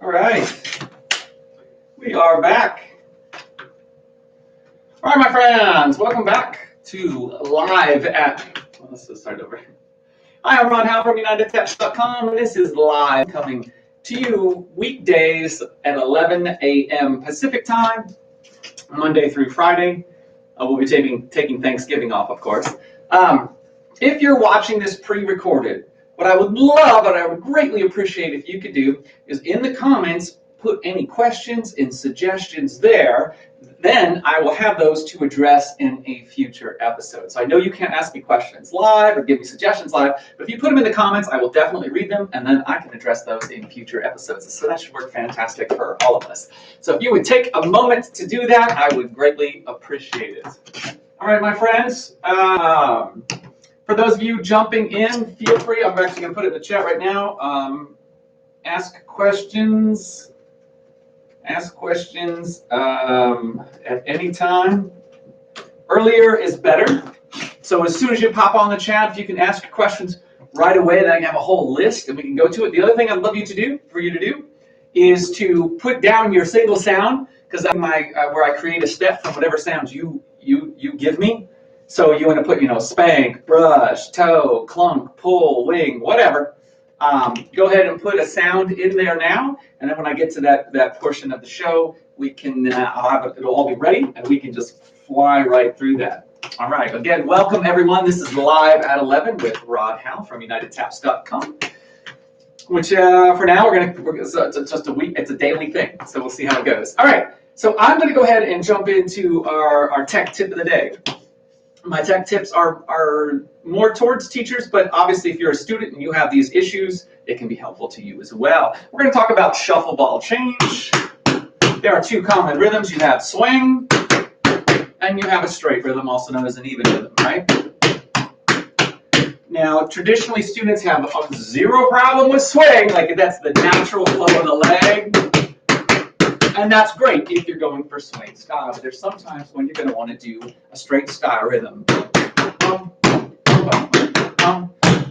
All right, we are back. All right, my friends, welcome back to Live at, let's just start over. Hi, I'm Ron Howe from UnitedTouch.com, and this is Live coming to you weekdays at 11 a.m. Pacific time, Monday through Friday. We'll be taking Thanksgiving off, of course. If you're watching this pre-recorded, what I would love, and I would greatly appreciate if you could do, is in the comments, put any questions and suggestions there. Then I will have those to address in a future episode. So I know you can't ask me questions live or give me suggestions live, but if you put them in the comments, I will definitely read them, and then I can address those in future episodes. So that should work fantastic for all of us. So if you would take a moment to do that, I would greatly appreciate it. All right, my friends. For those of you jumping in, feel free. I'm actually going to put it in the chat right now. Ask questions. Ask questions at any time. Earlier is better. So as soon as you pop on the chat, if you can ask your questions right away, then I can have a whole list and we can go to it. The other thing I'd love you to do, is to put down your single sound, because where I create a step from whatever sounds you give me. So you want to put, spank, brush, toe, clunk, pull, wing, whatever. Go ahead and put a sound in there now, and then when I get to that portion of the show, we can it'll all be ready, and we can just fly right through that. All right. Again, welcome everyone. This is Live at 11 with Rod Howe from UnitedTouch.com. Which for now it's just a week. It's a daily thing, so we'll see how it goes. All right. So I'm going to go ahead and jump into our tech tip of the day. My tech tips are more towards teachers, but obviously if you're a student and you have these issues, it can be helpful to you as well. We're going to talk about shuffle ball change. There are two common rhythms. You have swing, and you have a straight rhythm, also known as an even rhythm, right? Now, traditionally, students have a zero problem with swing, like that's the natural flow of the leg. And that's great if you're going for swing style, but there's sometimes when you're going to want to do a straight style rhythm.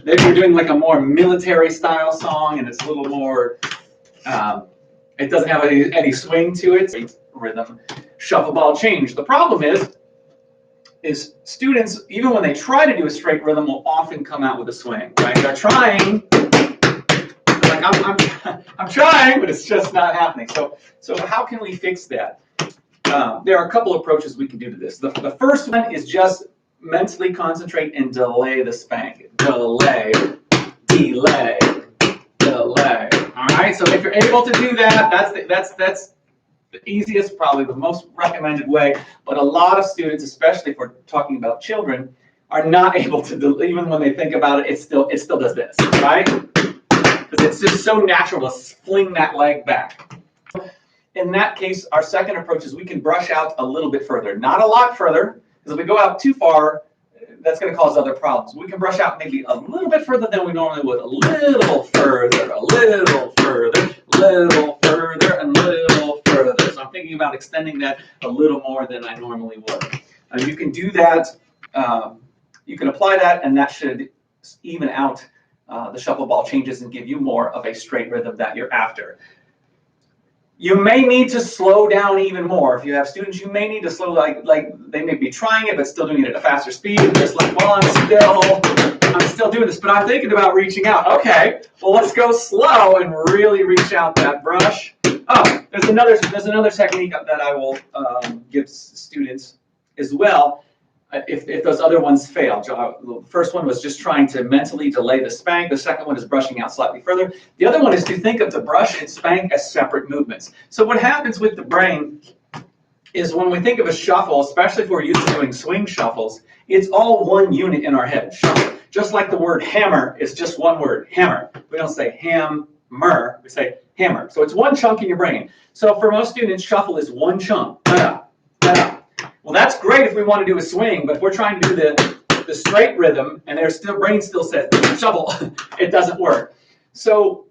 Maybe you're doing like a more military style song and it's a little more, it doesn't have any swing to it. Rhythm, shuffle ball change. The problem is students, even when they try to do a straight rhythm, will often come out with a swing, right? They're trying. Like I'm trying, but it's just not happening. So how can we fix that? There are a couple approaches we can do to this. The first one is just mentally concentrate and delay the spank. Delay. All right. So if you're able to do that, that's the easiest, probably the most recommended way. But a lot of students, especially if we're talking about children, are not able to do, even when they think about it. It still does this, right? It's just so natural to fling that leg back. In that case, our second approach is we can brush out a little bit further. Not a lot further, because if we go out too far, that's going to cause other problems. We can brush out maybe a little bit further than we normally would. A little further, a little further, little further, and little further. So I'm thinking about extending that a little more than I normally would. You can do that. You can apply that, and that should even out the shuffle ball changes and give you more of a straight rhythm that you're after. You may need to slow down even more. If you have students, you may need to slow, like they may be trying it, but still doing it at a faster speed. Just like, well, I'm still doing this, but I'm thinking about reaching out. Okay, well, let's go slow and really reach out that brush. Oh, there's another technique that I will give students as well. If those other ones fail. The first one was just trying to mentally delay the spank. The second one is brushing out slightly further. The other one is to think of the brush and spank as separate movements. So what happens with the brain is when we think of a shuffle, especially if we're used to doing swing shuffles, it's all one unit in our head, shuffle. Just like the word hammer is just one word, hammer. We don't say hammer, we say hammer. So it's one chunk in your brain. So for most students, shuffle is one chunk. Da-da, da-da. Well, that's great if we want to do a swing, but if we're trying to do the straight rhythm and their brain still says shuffle, it doesn't work. So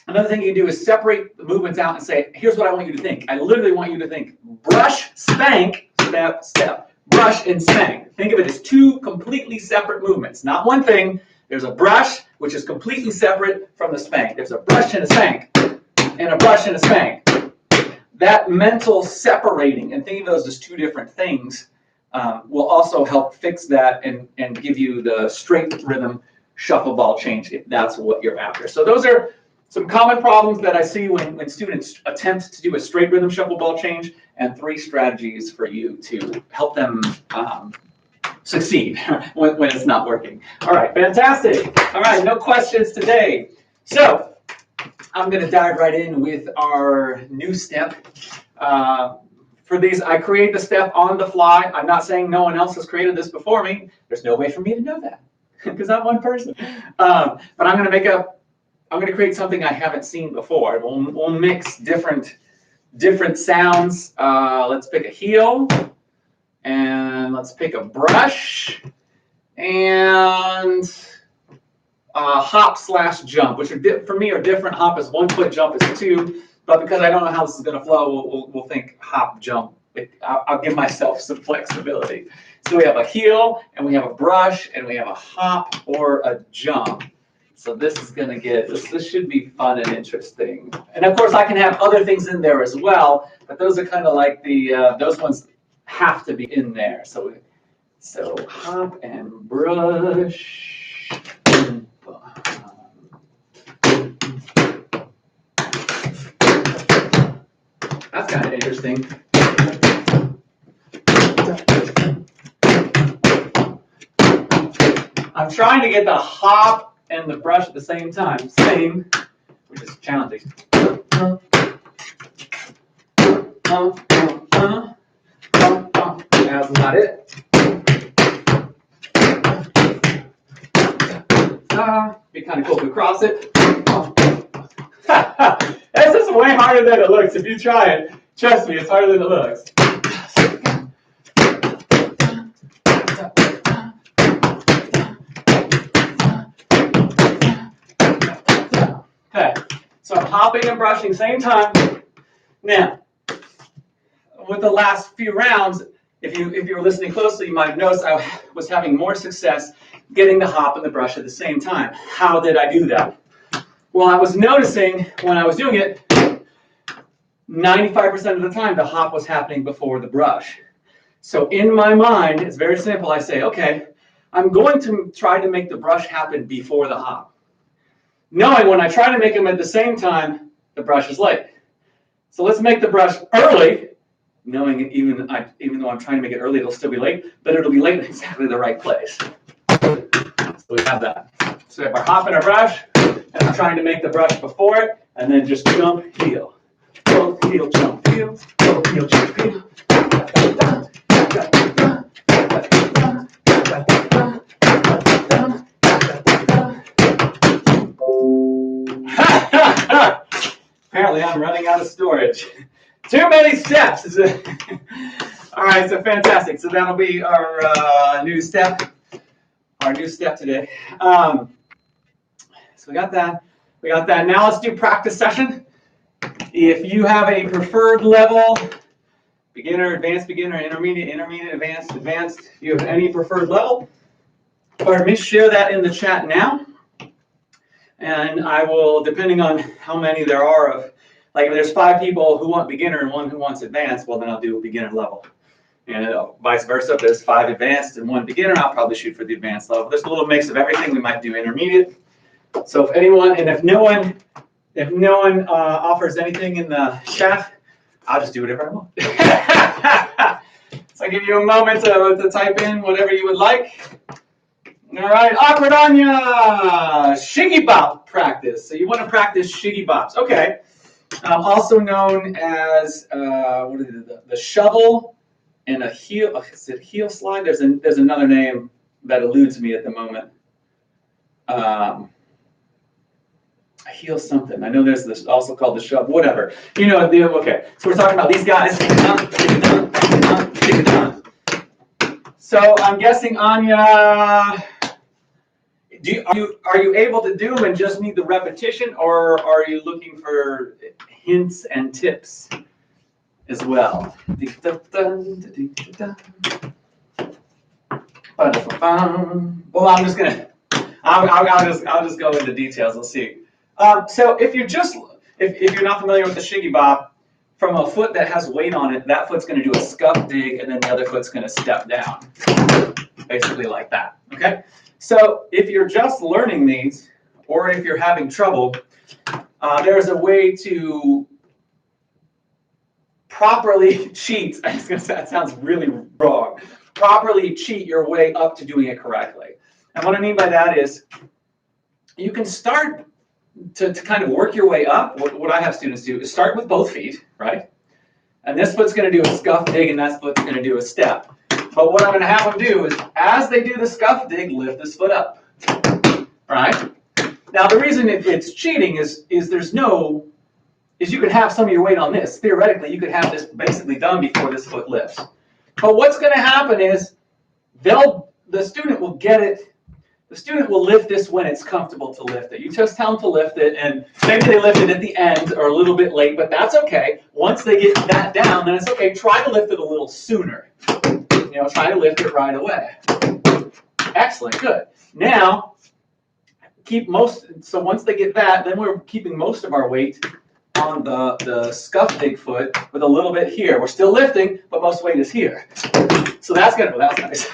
another thing you can do is separate the movements out and say, here's what I want you to think. I literally want you to think brush, spank, step, step. Brush and spank. Think of it as two completely separate movements. Not one thing. There's a brush, which is completely separate from the spank. There's a brush and a spank. and a brush and a spank. That mental separating and thinking of those as two different things will also help fix that and give you the straight rhythm shuffle ball change if that's what you're after. So those are some common problems that I see when students attempt to do a straight rhythm shuffle ball change, and 3 strategies for you to help them succeed when it's not working. All right, fantastic. All right, no questions today. So I'm going to dive right in with our new step. For these, I create the step on the fly. I'm not saying no one else has created this before me. There's no way for me to know that because I'm one person. But I'm going to create something I haven't seen before. We'll mix different sounds. Let's pick a heel, and let's pick a brush, and hop / jump, which are for me are different. Hop is 1 foot, jump is 2. But because I don't know how this is going to flow, we'll think hop, jump. I'll give myself some flexibility. So we have a heel, and we have a brush, and we have a hop or a jump. So this is going to this should be fun and interesting. And of course, I can have other things in there as well, but those are kind of like those ones have to be in there. So hop and brush. That's kind of interesting. I'm trying to get the hop and the brush at the same time, which is challenging. That's not it. Be kind of cool to cross it. This is way harder than it looks. If you try it, trust me, it's harder than it looks. Okay, so I'm hopping and brushing same time. Now, with the last few rounds, if you were listening closely, you might have noticed I was having more success getting the hop and the brush at the same time. How did I do that? Well, I was noticing when I was doing it, 95% of the time, the hop was happening before the brush. So in my mind, it's very simple. I say, okay, I'm going to try to make the brush happen before the hop. Knowing when I try to make them at the same time, the brush is late. So let's make the brush early, knowing even though I'm trying to make it early, it'll still be late, but it'll be late in exactly the right place. So we have that. So we have our hop and our brush, and I'm trying to make the brush before it, and then just jump, heel. Go, heel, jump, heel. Go, heel, jump, heel. Apparently I'm running out of storage. Too many steps. All right, so fantastic. So that'll be our new step. Our new step today. So we got that. We got that. Now let's do practice session. If you have a preferred level, beginner, advanced, intermediate, advanced, if you have any preferred level, pardon me, share that in the chat now. And I will, depending on how many there are of, like if there's 5 people who want beginner and 1 who wants advanced, well then I'll do a beginner level. And vice versa, if there's 5 advanced and 1 beginner, I'll probably shoot for the advanced level. There's a little mix of everything. We might do intermediate. So if anyone, and if no one offers anything in the chat, I'll just do whatever I want. So I'll give you a moment to type in whatever you would like. All right, Awkward Anya, Shiggy Bop practice. So you want to practice Shiggy Bops. Okay. Also known as what is it, the shovel and a heel. Is it heel slide? There's another name that eludes me at the moment. Heel something. I know there's this also called the shove. Whatever. You know. Okay. So we're talking about these guys. So I'm guessing Anya. Are you able to do them and just need the repetition, or are you looking for hints and tips as well? Well, I'll just go into details. Let's see. So if you're just if you're not familiar with the shiggy bop, from a foot that has weight on it, that foot's going to do a scuff dig, and then the other foot's going to step down, basically like that. Okay. So if you're just learning these, or if you're having trouble, there's a way to properly cheat. I was going to say, that sounds really wrong. Properly cheat your way up to doing it correctly. And what I mean by that is you can start to kind of work your way up. What I have students do is start with both feet, right? And this foot's going to do a scuff dig, and that foot's going to do a step. But what I'm going to have them do is, as they do the scuff dig, lift this foot up, right? Now, the reason it's cheating is you could have some of your weight on this. Theoretically, you could have this basically done before this foot lifts. But what's going to happen is the student will get it. The student will lift this when it's comfortable to lift it. You just tell them to lift it, and maybe they lift it at the end or a little bit late, but that's okay. Once they get that down, then it's okay. Try to lift it a little sooner. Try to lift it right away. Excellent, good. Now, so once they get that, then we're keeping most of our weight on the scuff dig foot with a little bit here. We're still lifting, but most weight is here. So that's nice.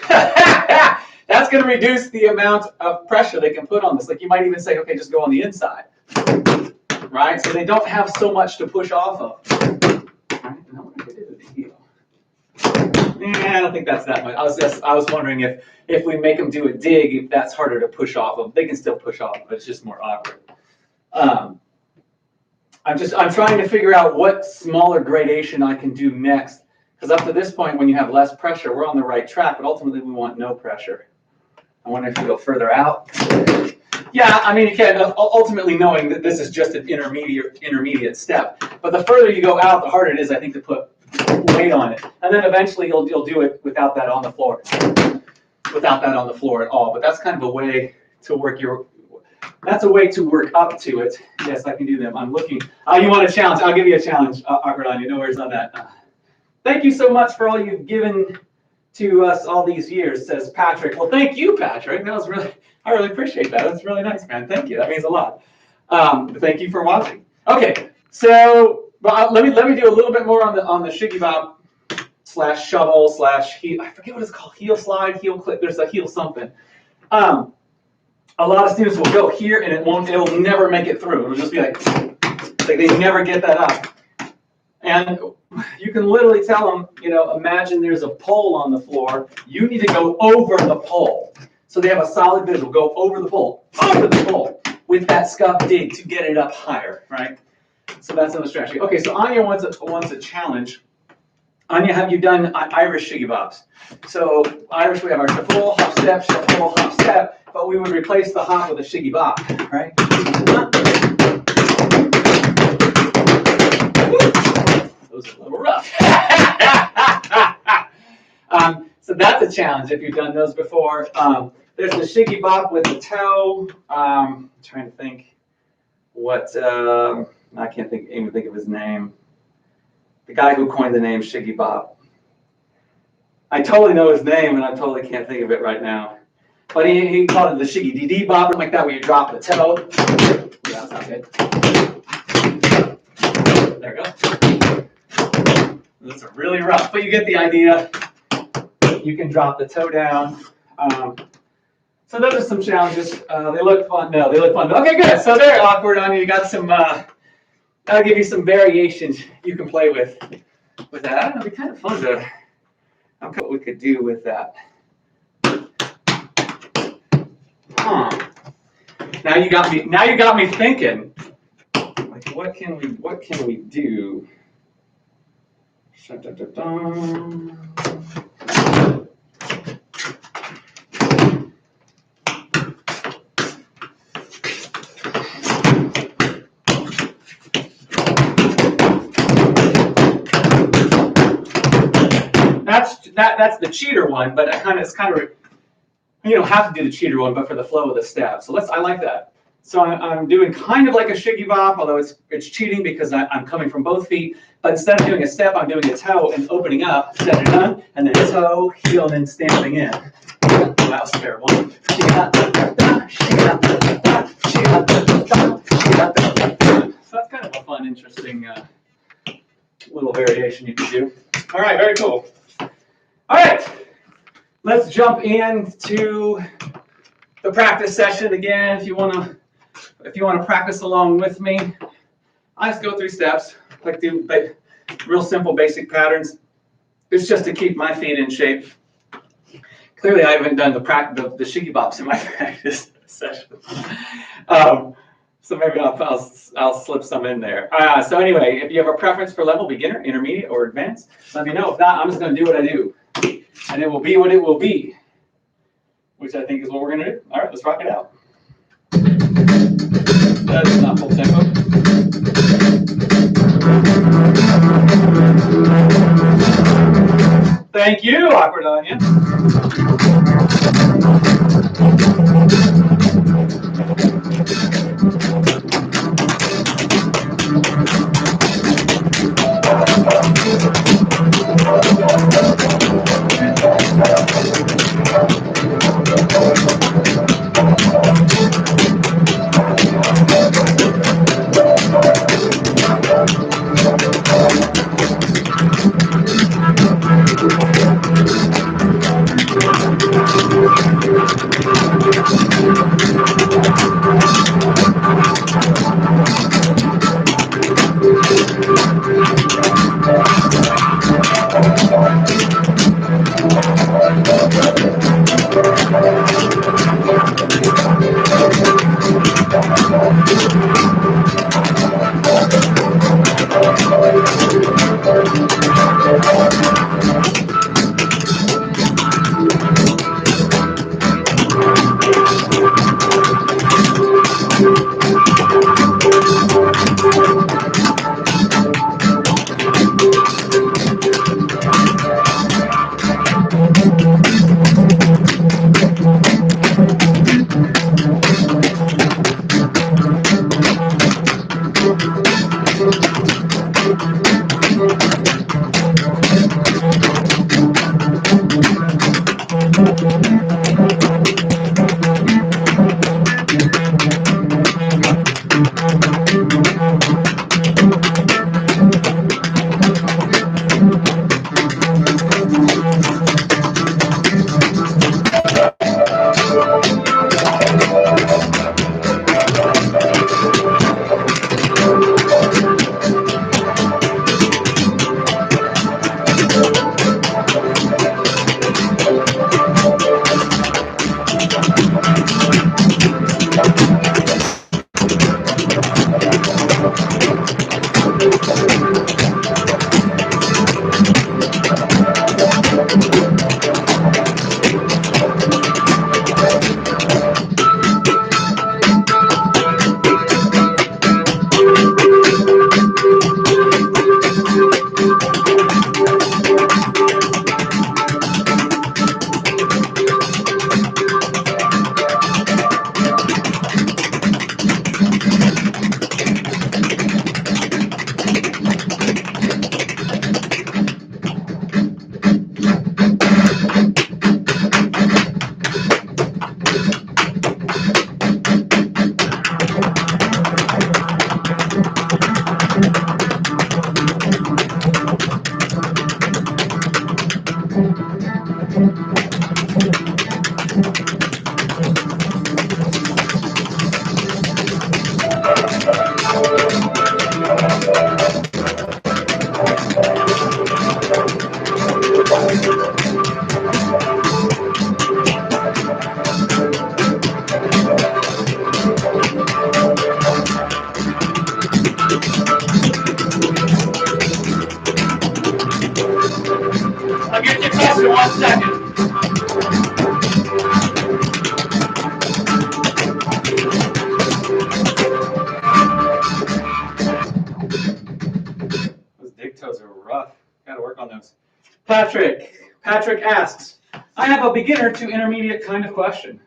That's going to reduce the amount of pressure they can put on this. Like you might even say, okay, just go on the inside, right? So they don't have so much to push off of. Right? Now what did I do with the heel? I don't think that's that much. I was wondering if we make them do a dig, if that's harder to push off of. They can still push off, but it's just more awkward. I'm trying to figure out what smaller gradation I can do next, because up to this point, when you have less pressure, we're on the right track, but ultimately we want no pressure. I wonder if you go further out. Yeah, I mean, you can, ultimately knowing that this is just an intermediate step. But the further you go out, the harder it is, I think, to put weight on it. And then eventually you'll do it without that on the floor. Without that on the floor at all. But that's kind of a way to work that's a way to work up to it. Yes, I can do them. I'm looking. You want a challenge? I'll give you a challenge, Akradanya. No worries on that. Thank you so much for all you've given to us all these years, says Patrick. Well, thank you, Patrick. I really appreciate that. That's really nice, man. Thank you. That means a lot. Thank you for watching. Okay, so let me do a little bit more on the shiggy bop / shovel / heel. I forget what it's called. Heel slide, heel clip. There's a heel something. A lot of students will go here and it'll never make it through. It'll just be like they never get that up. And you can literally tell them, imagine there's a pole on the floor. You need to go over the pole. So they have a solid visual. Go over the pole with that scuff dig to get it up higher, right? So that's another strategy. Okay, so Anya wants a challenge. Anya, have you done Irish shiggy bops? So Irish, we have our shuffle, hop, step, shuffle, hop, step, but we would replace the hop with a shiggy bop, right? Those are a little rough. So that's a challenge if you've done those before. There's the shiggy bop with the toe. I'm trying to think what, I can't even think of his name. The guy who coined the name shiggy bop. I totally know his name and I totally can't think of it right now. But he called it the shiggy DD bop, something like that, where you drop the toe. Yeah, that's not good. There we go. Those are really rough, but you get the idea. You can drop the toe down. So those are some challenges. They look fun. No, they look fun. Okay, good. So they're awkward on you. You got some, I'll give you some variations you can play with that. It'd be kind of fun to, what we could do with that. Now you got me thinking. Like, what can we do? That's the cheater one, but it's kind of you don't have to do the cheater one, but for the flow of the step. So I like that. So I'm doing kind of like a shiggy bop, although it's cheating because I'm coming from both feet. But instead of doing a step, I'm doing a toe and opening up, set it done, and then toe, heel, and then stamping in. That was fair one. So that's kind of a fun little variation you can do. All right, very cool. All right, let's jump into the practice session again. If you want to practice along with me, I just go through steps, like do real simple basic patterns. It's just to keep my feet in shape. Clearly, I haven't done the shiggy bops in my practice session. So maybe I'll slip some in there. So anyway, if you have a preference for level, beginner, intermediate, or advanced, let me know. If not, I'm just going to do what I do. And it will be what it will be, which I think is what we're going to do. All right, let's rock it out. That is not full tempo. Thank you, Awkward Onion. I'll get you across in 1 second. Those dig toes are rough. Got to work on those. Patrick asks, I have a beginner to intermediate kind of question.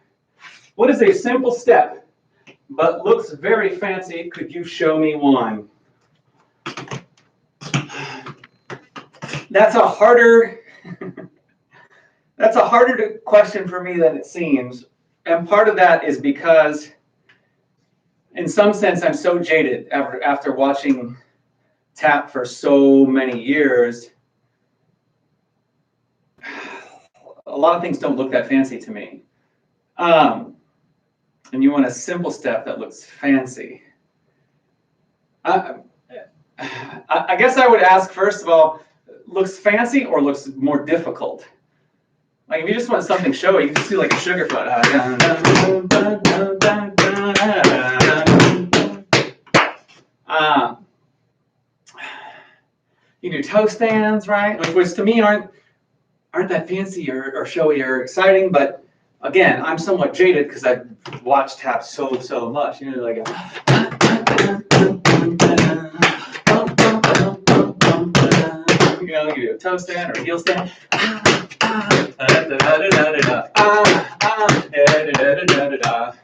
What is a simple step, but looks very fancy? Could you show me one? That's a harder question for me than it seems. And part of that is because, in some sense, I'm so jaded after watching tap for so many years, a lot of things don't look that fancy to me. And you want a simple step that looks fancy. I guess I would ask, first of all, looks fancy or looks more difficult? Like if you just want something showy, you can just do like a sugar foot. You do toe stands, right? Which to me aren't that fancy or showy or exciting, but again, I'm somewhat jaded because I've watched tap so much. You know, like you do a toe stand or a heel stand.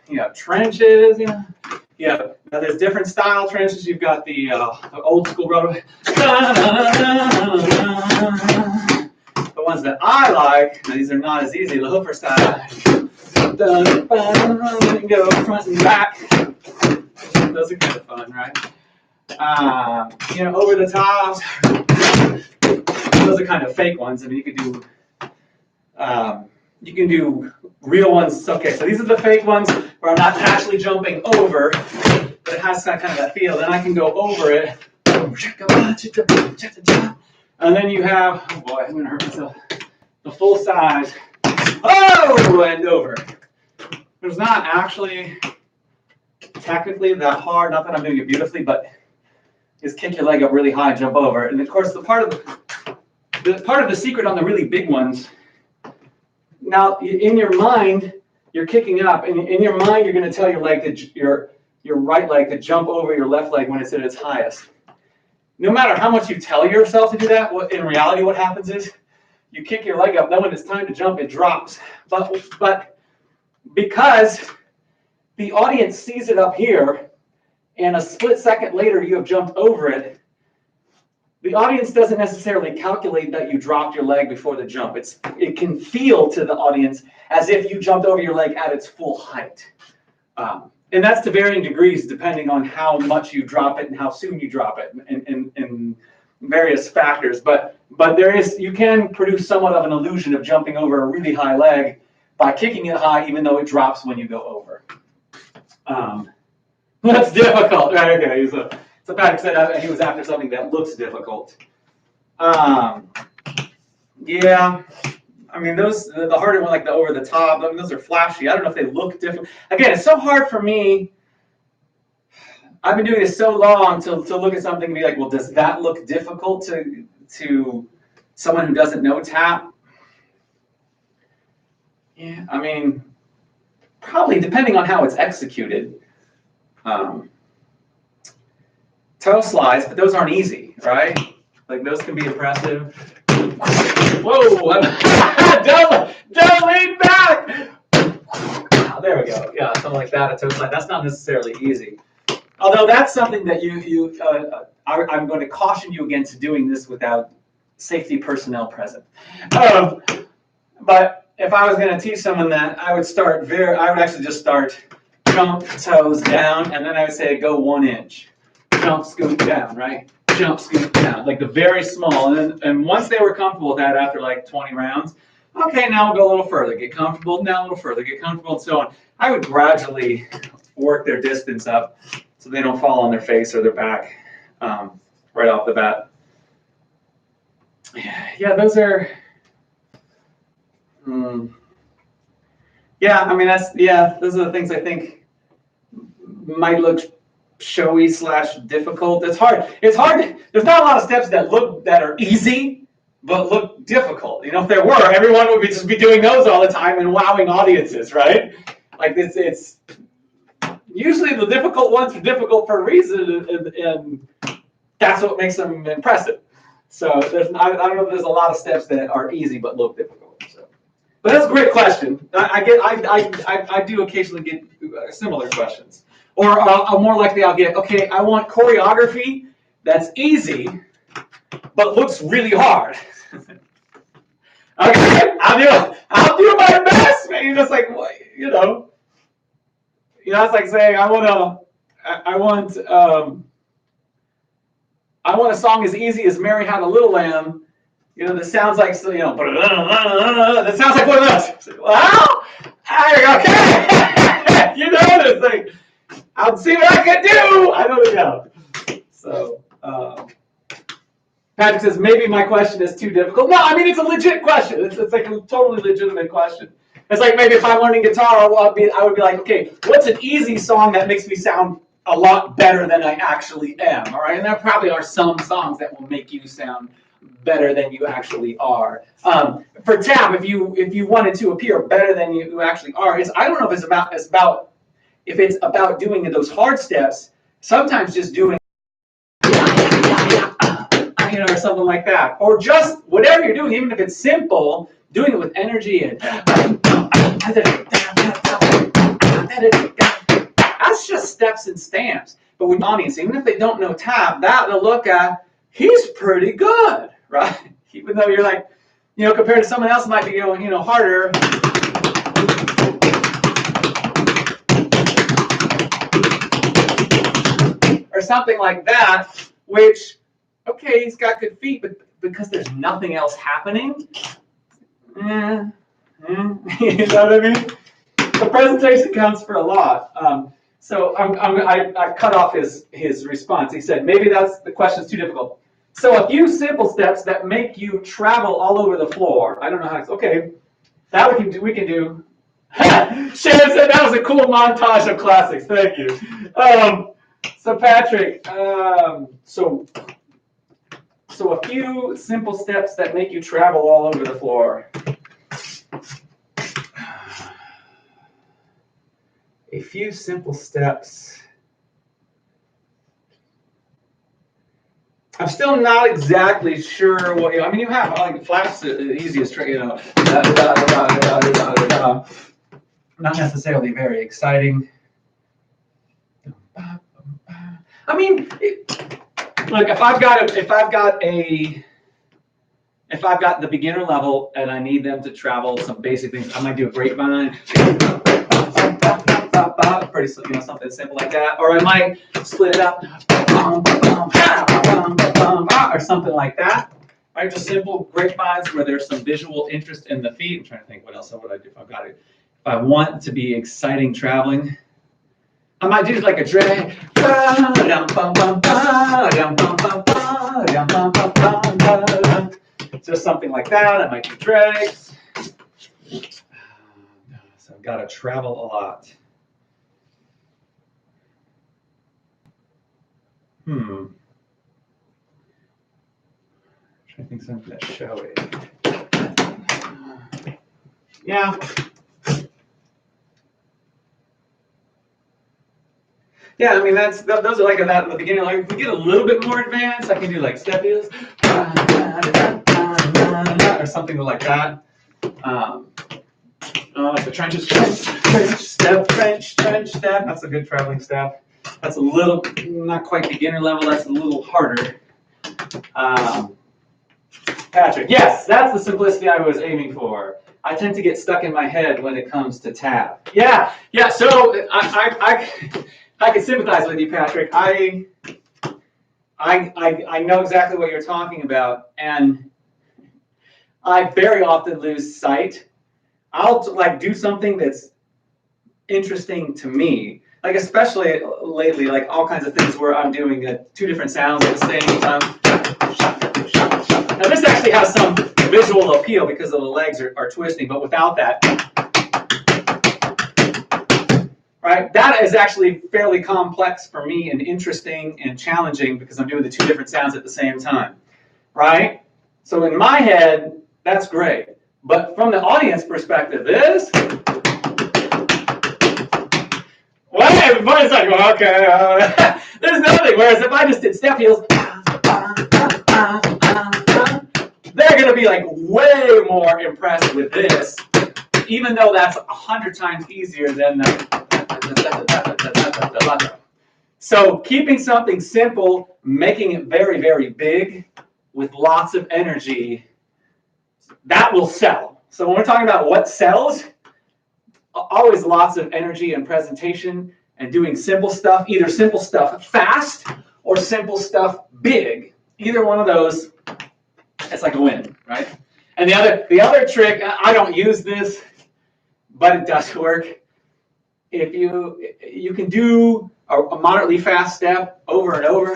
You know, trenches. Yeah, now there's different style trenches. You've got the old school Broadway. The ones that I like, these are not as easy, the hooper style. Go front and back. Those are kind of fun, right? You know, over the top. Those are kind of fake ones. I mean, you can do real ones. Okay, so these are the fake ones where I'm not actually jumping over, but it has that kind of that feel. Then I can go over it. And then you have, oh boy, I'm gonna hurt myself. The full size. Oh, and over. There's not actually technically that hard. Not that I'm doing it beautifully, but is kick your leg up really high, jump over. And of course, the part of the secret on the really big ones. Now, in your mind, you're kicking it up, and in your mind, you're going to tell your leg your right leg to jump over your left leg when it's at its highest. No matter how much you tell yourself to do that, in reality, what happens is you kick your leg up. Then when it's time to jump, it drops. But because the audience sees it up here, and a split second later you have jumped over it, the audience doesn't necessarily calculate that you dropped your leg before the jump. It can feel to the audience as if you jumped over your leg at its full height. And that's to varying degrees depending on how much you drop it and how soon you drop it and various factors. But you can produce somewhat of an illusion of jumping over a really high leg by kicking it high even though it drops when you go over. That's difficult. Right, okay. So Patrick said he was after something that looks difficult. Yeah, I mean the harder one, like the over the top, those are flashy. I don't know if they look different. Again, it's so hard for me. I've been doing this so long to look at something and be like, well, does that look difficult to someone who doesn't know tap? Yeah, I mean, probably depending on how it's executed. Toe slides, but those aren't easy, right? Like those can be impressive. Whoa! Don't lean back. Oh, there we go. Yeah, something like that. A toe slide. That's not necessarily easy. Although that's something that I'm going to caution you against doing this without safety personnel present. But if I was going to teach someone that, I would actually just start jump, toes down, and then I would say go 1 inch. Jump, scoot down, right? Jump, scoot down, like the very small. And once they were comfortable with that after like 20 rounds, okay, now we'll go a little further. Get comfortable, now a little further. Get comfortable, and so on. I would gradually work their distance up so they don't fall on their face or their back right off the bat. Yeah, those are... Yeah, I mean, those are the things I think might look showy / difficult. It's hard. There's not a lot of steps that are easy, but look difficult. You know, if there were, everyone would just be doing those all the time and wowing audiences, right? Like it's usually the difficult ones are difficult for a reason, and that's what makes them impressive. So I don't know if there's a lot of steps that are easy but look difficult. So. But that's a great question. I do occasionally get similar questions. Or more likely I'll get, okay, I want choreography that's easy, but looks really hard. Okay, I'll do my best, man. It's like, it's like saying I want I want a song as easy as Mary Had a Little Lamb, that sounds like, that sounds like one of those. Well, okay, this thing. I'll see what I can do. I don't know. So, Patrick says, maybe my question is too difficult. No, I mean, it's a legit question. It's like a totally legitimate question. It's like maybe if I'm learning guitar, I would be like, okay, what's an easy song that makes me sound a lot better than I actually am, all right? And there probably are some songs that will make you sound better than you actually are. For tap, if you wanted to appear better than you actually are, I don't know if it's about doing those hard steps. Sometimes just doing, or something like that, or just whatever you're doing, even if it's simple, doing it with energy and that's just steps and stamps. But with audience, even if they don't know tab, that they'll look at, he's pretty good, right? Even though you're like, compared to someone else might be going, harder. Or something like that, which, okay, he's got good feet, but because there's nothing else happening, you know what I mean? The presentation counts for a lot. So I cut off his response. He said, maybe the question's too difficult. So a few simple steps that make you travel all over the floor. I don't know how to, okay, that we can do. Sharon said that was a cool montage of classics. Thank you. So Patrick, so a few simple steps that make you travel all over the floor. A few simple steps. I'm still not exactly sure what, I mean, you have, like, flaps the easiest trick, not necessarily very exciting. I mean, look, if I've got the beginner level and I need them to travel some basic things, I might do a grapevine, pretty, something simple like that, or I might split it up, or something like that. Right, just simple grapevines where there's some visual interest in the feet. I'm trying to think what else would I do if I've got it. If I want to be exciting traveling, I might do like a drag. Just something like that. I might do drags. So I've got to travel a lot. I'm trying to think something that's showy. Yeah. Yeah, I mean those are like that at the beginning. Like if we get a little bit more advanced, I can do like step heels or something like that. The trench step. That's a good traveling step. That's a little, not quite beginner level. That's a little harder. Patrick, yes, that's the simplicity I was aiming for. I tend to get stuck in my head when it comes to tab. Yeah. So I can sympathize with you, Patrick. I know exactly what you're talking about, and I very often lose sight. I'll like do something that's interesting to me, like especially lately, like all kinds of things where I'm doing two different sounds at the same time. Now this actually has some visual appeal because of the legs are twisting, but without that, right? That is actually fairly complex for me and interesting and challenging because I'm doing the two different sounds at the same time, right? So in my head, that's great. But from the audience perspective, there's nothing. Whereas if I just did step heels, they're going to be like way more impressed with this, even though that's 100 times easier than the. So keeping something simple, making it very, very big with lots of energy, that will sell. So when we're talking about what sells, always lots of energy and presentation and doing simple stuff, either simple stuff fast or simple stuff big, either one of those, it's like a win, right? And the other trick, I don't use this, but it does work. If you can do a moderately fast step over and over,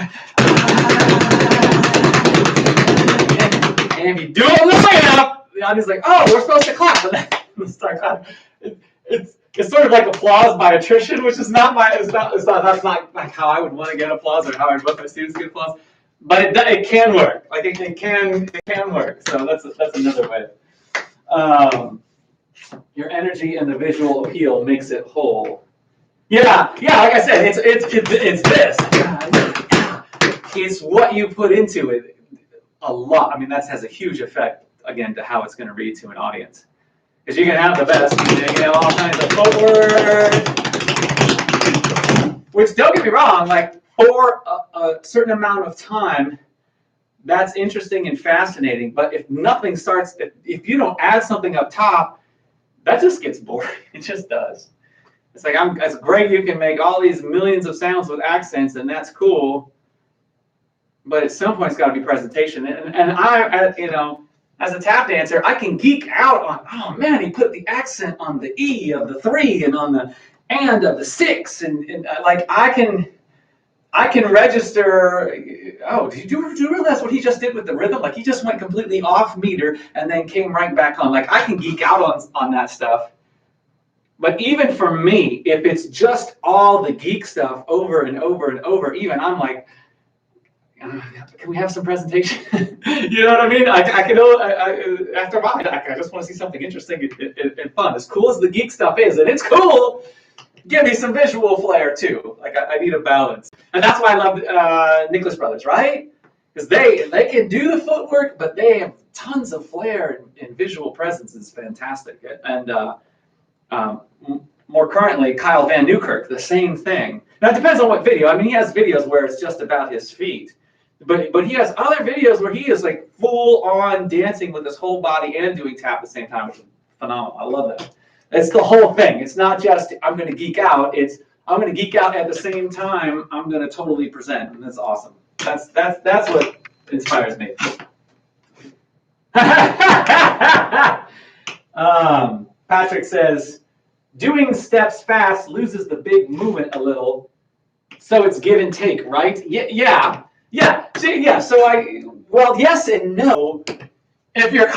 and if you do it long enough, the audience is like, oh, we're supposed to clap, and then start clapping. It's sort of like applause by attrition, which is not that's not like how I would want to get applause or how I would want my students to get applause. But it can work. Like it can work. So that's another way. Your energy and the visual appeal makes it whole. Yeah. Like I said, it's this. It's what you put into it a lot. I mean, that has a huge effect again to how it's going to read to an audience. Because you can have the best, you can have all kinds of footwork, which don't get me wrong, like for a certain amount of time, that's interesting and fascinating. But if nothing starts, if you don't add something up top, that just gets boring. It just does. It's like it's great you can make all these millions of sounds with accents, and that's cool. But at some point, it's got to be presentation. And I, as a tap dancer, I can geek out on, oh man, he put the accent on the E of the 3 and on the and of the 6, and like I can register. Oh, do you realize what he just did with the rhythm? Like he just went completely off meter and then came right back on. Like I can geek out on that stuff. But even for me, if it's just all the geek stuff over and over and over, even I'm like, can we have some presentation? You know what I mean? I can after a while, I just want to see something interesting and fun. As cool as the geek stuff is, and it's cool, give me some visual flair too. Like I need a balance, and that's why I love Nicholas Brothers, right? Because they can do the footwork, but they have tons of flair and visual presence is fantastic. And more currently, Kyle Van Newkirk, the same thing. Now it depends on what video. I mean, he has videos where it's just about his feet. But he has other videos where he is like full on dancing with his whole body and doing tap at the same time, which is phenomenal. I love that. It's the whole thing. It's not just I'm going to geek out. It's I'm going to geek out at the same time. I'm going to totally present, and that's awesome. That's what inspires me. Patrick says, doing steps fast loses the big movement a little, so it's give and take, right? Yeah. So yes and no. If you're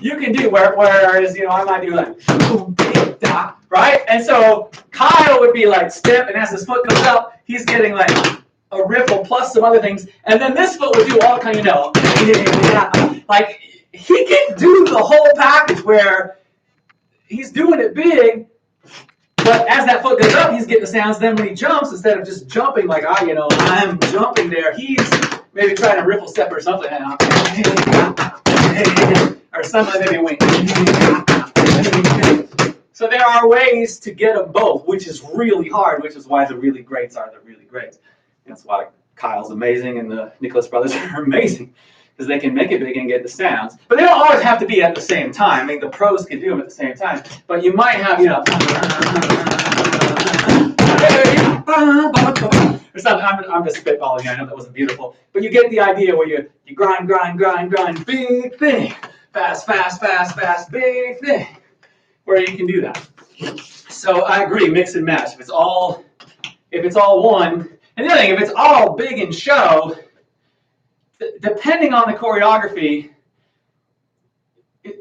you can do whereas I might do like boom, da, right? And so Kyle would be like step, and as his foot goes up, he's getting like a riffle plus some other things, and then this foot would do all kind like he can do the whole package where he's doing it big. But as that foot goes up, he's getting the sounds. Then when he jumps, instead of just jumping like I'm jumping there, he's maybe trying to riffle step or something, or something maybe wing. So there are ways to get them both, which is really hard. Which is why the really greats are the really greats. That's why Kyle's amazing and the Nicholas Brothers are amazing. Because they can make it big and get the sounds. But they don't always have to be at the same time. I mean, the pros can do them at the same time. But you might have, or something. I'm just spitballing here. I know that wasn't beautiful. But you get the idea where you grind, big thing. Fast, big thing. Where you can do that. So I agree, mix and match. If it's all one. And the other thing, if it's all big and show, depending on the choreography,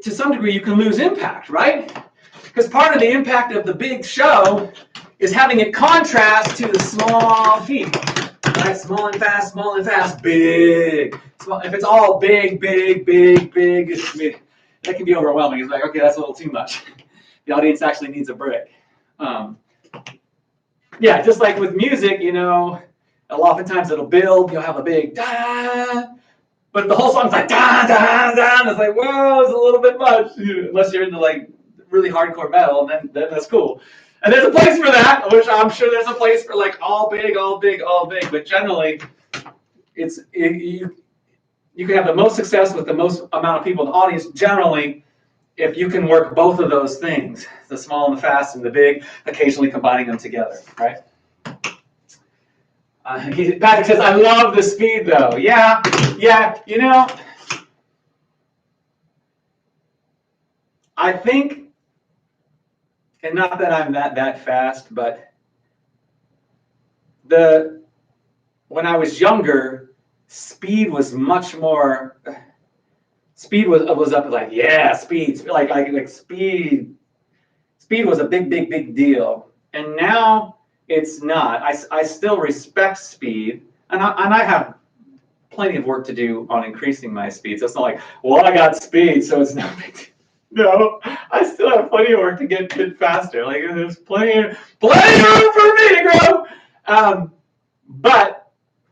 to some degree you can lose impact, right? Because part of the impact of the big show is having it contrast to the small feet, right? Small and fast, big. Small. If it's all big, that can be overwhelming. It's like, okay, that's a little too much. The audience actually needs a break. Yeah, just like with music, oftentimes it'll build, you'll have a big da, but the whole song's like da, and it's like, whoa, it's a little bit much, unless you're into like really hardcore metal, and then that's cool. And there's a place for that, which I'm sure there's a place for like all big, but generally, you can have the most success with the most amount of people in the audience, generally, if you can work both of those things, the small and the fast and the big, occasionally combining them together, right? Patrick says, I love the speed though. Yeah, you know, I think, and not that I'm that fast, but when I was younger, speed was much more. Speed was up like, yeah, speed, like speed. Speed was a big deal, and now it's not. I still respect speed, and I have plenty of work to do on increasing my speed. So it's not like, well, I got speed, so it's no big deal. No, I still have plenty of work to get faster. Like there's plenty of room for me to grow. But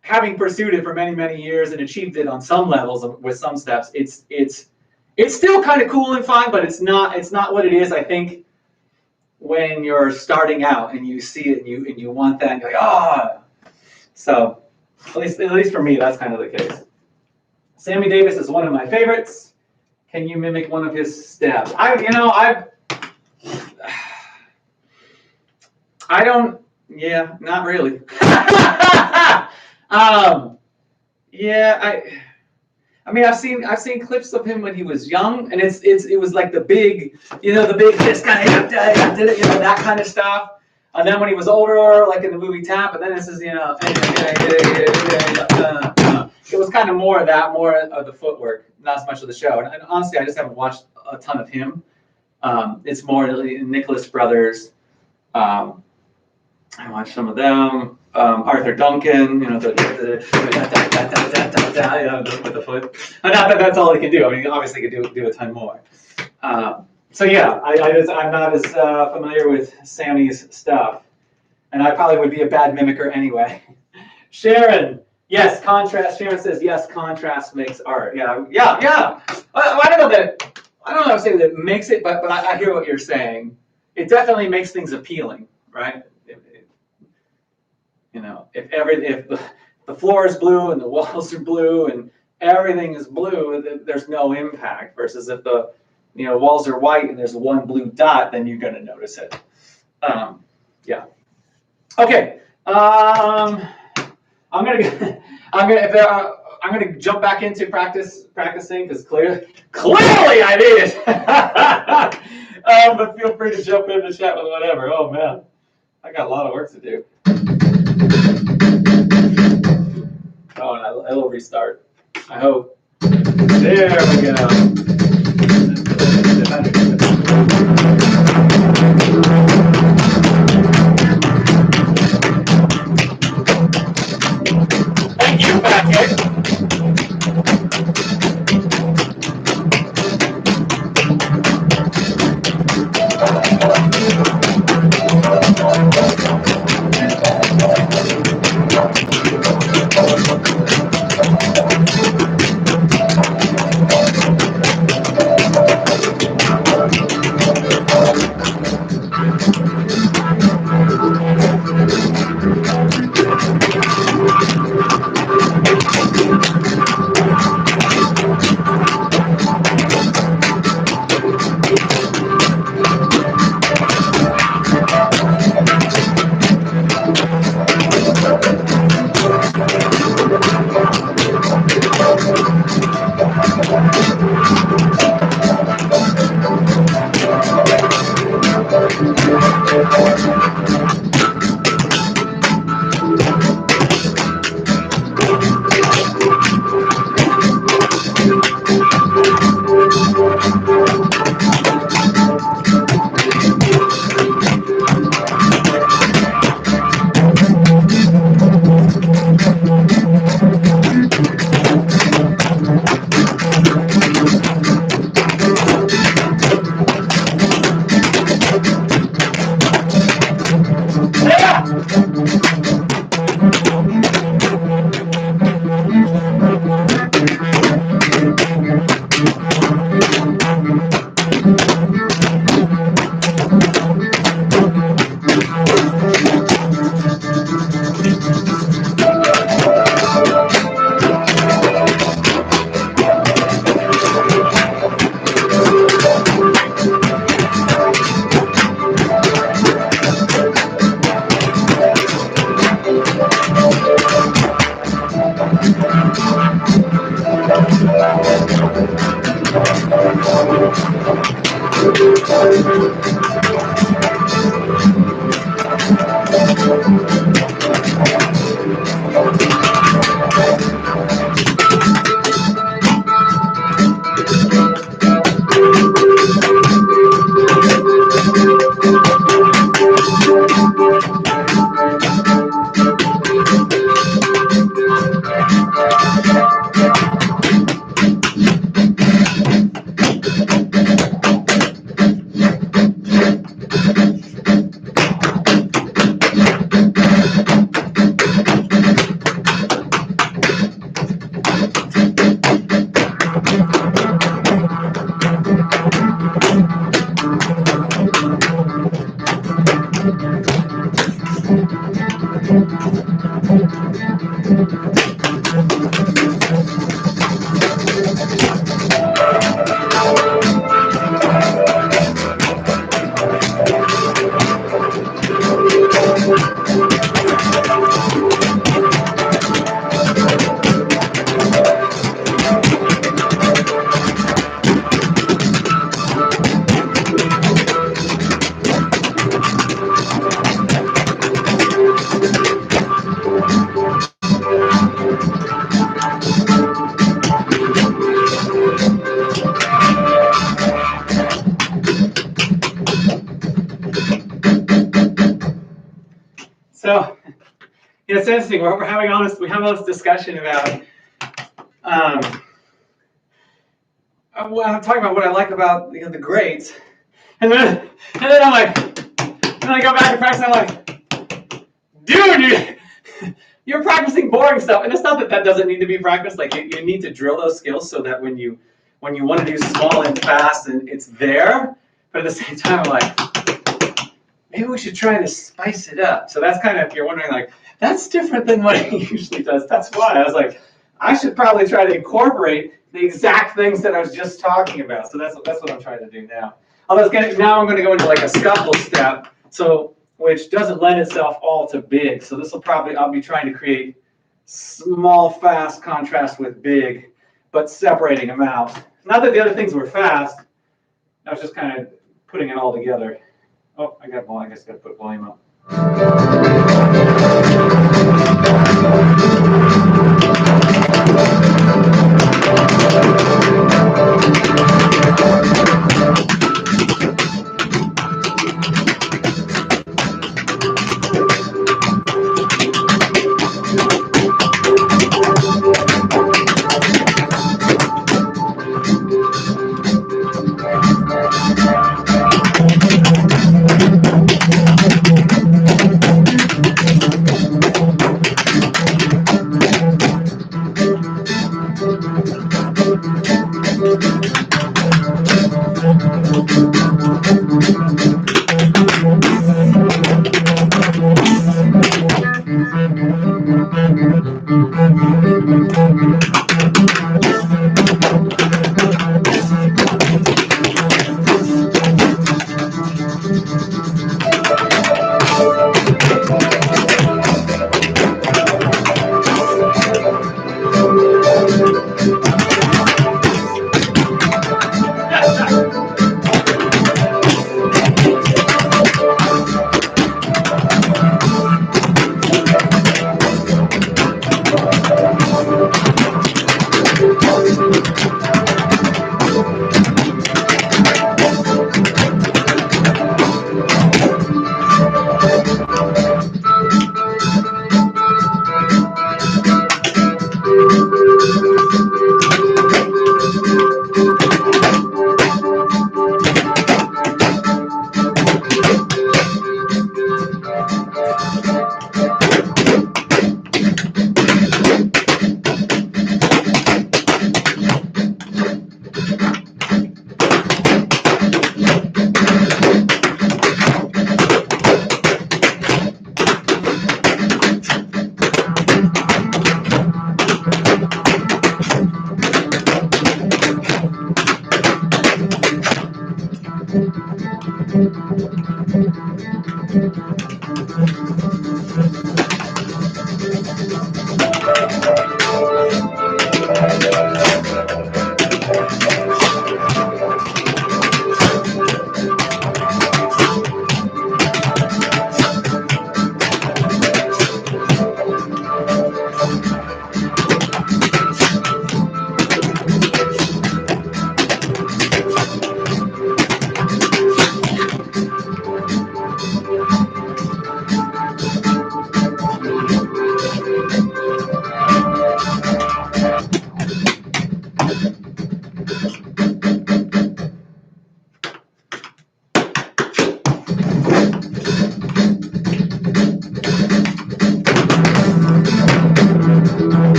having pursued it for many years and achieved it on some levels with some steps, it's still kind of cool and fun, but it's not what it is. I think when you're starting out and you see it and you want that, and you're like, ah. So at least for me, that's kind of the case. Sammy Davis is one of my favorites. Can you mimic one of his steps? I don't. Yeah, not really. Yeah, I mean, I've seen clips of him when he was young, and it was like the big this kind of did it, that kind of stuff. And then when he was older, like in the movie Tap, and then this is it was kind of more of the footwork, not as much of the show. And honestly, I just haven't watched a ton of him. It's more Nicholas Brothers. I watched some of them. Arthur Duncan, with the foot. And not that that's all he can do. I mean, obviously he can do a ton more. So yeah, I'm not as familiar with Sammy's stuff, and I probably would be a bad mimicker anyway. Sharon, yes, contrast. Sharon says yes, contrast makes art. Yeah. I don't know if I say that it makes it, but I hear what you're saying. It definitely makes things appealing, right? If the floor is blue and the walls are blue and everything is blue, there's no impact. Versus if the walls are white and there's one blue dot, then you're going to notice it. Yeah. Okay. I'm gonna jump back into practicing because clearly I need it. But feel free to jump in the chat with whatever. Oh man, I got a lot of work to do. Oh, and I will restart. I hope. There we go. Thank you, Patrick. So, it's interesting. We're having all this discussion about. Well, I'm talking about what I like about the grades, and then I'm like, and I go back and practice. And I'm like, dude, you're practicing boring stuff, and it's not that doesn't need to be practiced. Like you need to drill those skills so that when you want to do small and fast, and it's there. But at the same time, I'm like, maybe we should try to spice it up. So that's kind of, if you're wondering, like, that's different than what he usually does. That's why I was like, I should probably try to incorporate the exact things that I was just talking about. So that's what I'm trying to do now. Although now I'm going to go into like a scuffle step, so which doesn't lend itself all to big. So this will probably, I'll be trying to create small, fast contrast with big, but separating them out. Not that the other things were fast. I was just kind of putting it all together. Oh, I guess I got to put volume up.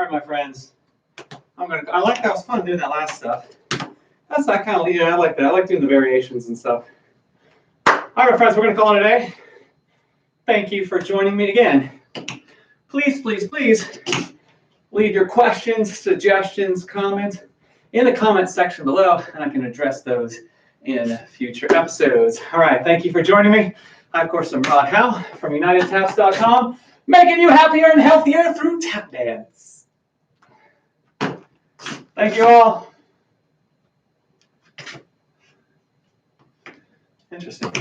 right, my friends. I like that. It was fun doing that last stuff. That's that kind of, yeah, I like that. I like doing the variations and stuff. All right, my friends, we're going to call it a day. Thank you for joining me again. Please, please, please leave your questions, suggestions, comments in the comment section below, and I can address those in future episodes. All right, thank you for joining me. I, of course, am Rod Howe from UnitedTaps.com, making you happier and healthier through tap dance. Thank you all. Interesting.